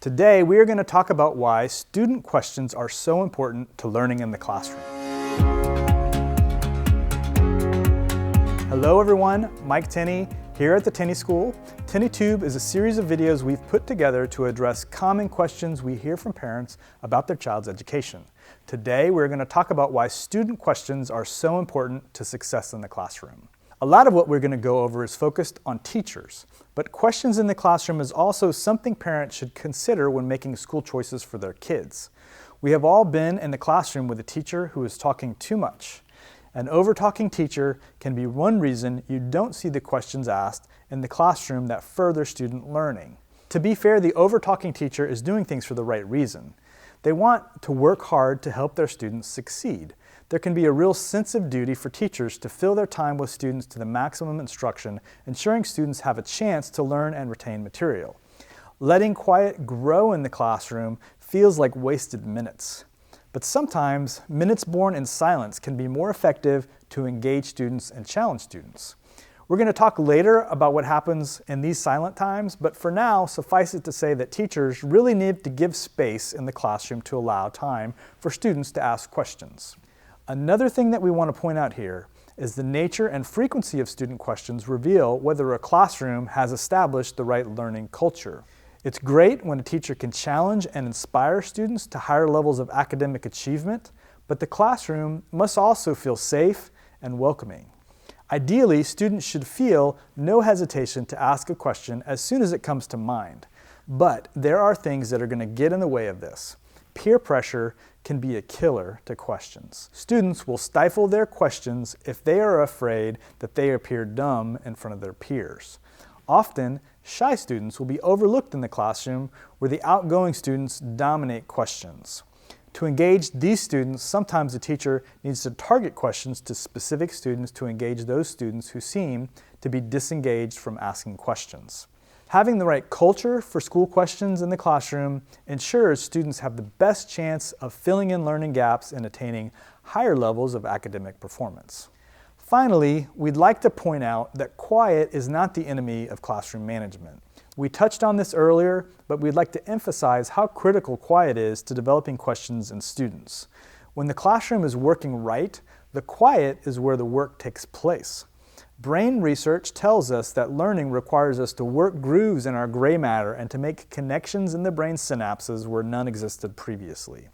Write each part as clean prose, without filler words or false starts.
Today, we are going to talk about why student questions are so important to learning in the classroom. Hello everyone, Mike Tenney here at the Tenney School. TenneyTube is a series of videos we've put together to address common questions we hear from parents about their child's education. Today, we're going to talk about why student questions are so important to success in the classroom. A lot of what we're going to go over is focused on teachers, but questions in the classroom is also something parents should consider when making school choices for their kids. We have all been in the classroom with a teacher who is talking too much. An overtalking teacher can be one reason you don't see the questions asked in the classroom that further student learning. To be fair, the overtalking teacher is doing things for the right reason. They want to work hard to help their students succeed. There can be a real sense of duty for teachers to fill their time with students to the maximum instruction, ensuring students have a chance to learn and retain material. Letting quiet grow in the classroom feels like wasted minutes. But sometimes, minutes born in silence can be more effective to engage students and challenge students. We're going to talk later about what happens in these silent times, but for now, suffice it to say that teachers really need to give space in the classroom to allow time for students to ask questions. Another thing that we want to point out here is the nature and frequency of student questions reveal whether a classroom has established the right learning culture. It's great when a teacher can challenge and inspire students to higher levels of academic achievement, but the classroom must also feel safe and welcoming. Ideally, students should feel no hesitation to ask a question as soon as it comes to mind. But there are things that are going to get in the way of this. Peer pressure can be a killer to questions. Students will stifle their questions if they are afraid that they appear dumb in front of their peers. Often, shy students will be overlooked in the classroom where the outgoing students dominate questions. To engage these students, sometimes the teacher needs to target questions to specific students to engage those students who seem to be disengaged from asking questions. Having the right culture for school questions in the classroom ensures students have the best chance of filling in learning gaps and attaining higher levels of academic performance. Finally, we'd like to point out that quiet is not the enemy of classroom management. We touched on this earlier, but we'd like to emphasize how critical quiet is to developing questions in students. When the classroom is working right, the quiet is where the work takes place. Brain research tells us that learning requires us to work grooves in our gray matter and to make connections in the brain synapses where none existed previously.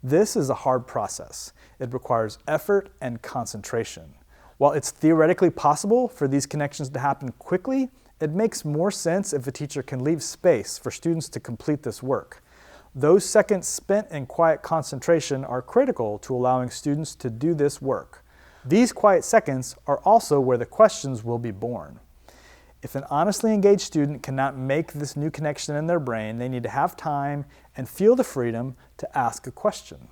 This is a hard process. It requires effort and concentration. While it's theoretically possible for these connections to happen quickly, it makes more sense if a teacher can leave space for students to complete this work. Those seconds spent in quiet concentration are critical to allowing students to do this work. These quiet seconds are also where the questions will be born. If an honestly engaged student cannot make this new connection in their brain, they need to have time and feel the freedom to ask a question.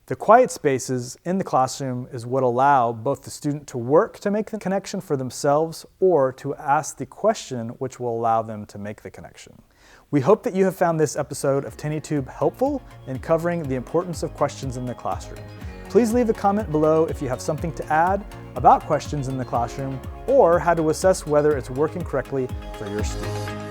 The quiet spaces in the classroom is what allow both the student to work to make the connection for themselves or to ask the question which will allow them to make the connection. We hope that you have found this episode of TenneyTube helpful in covering the importance of questions in the classroom. Please leave a comment below if you have something to add about questions in the classroom or how to assess whether it's working correctly for your student.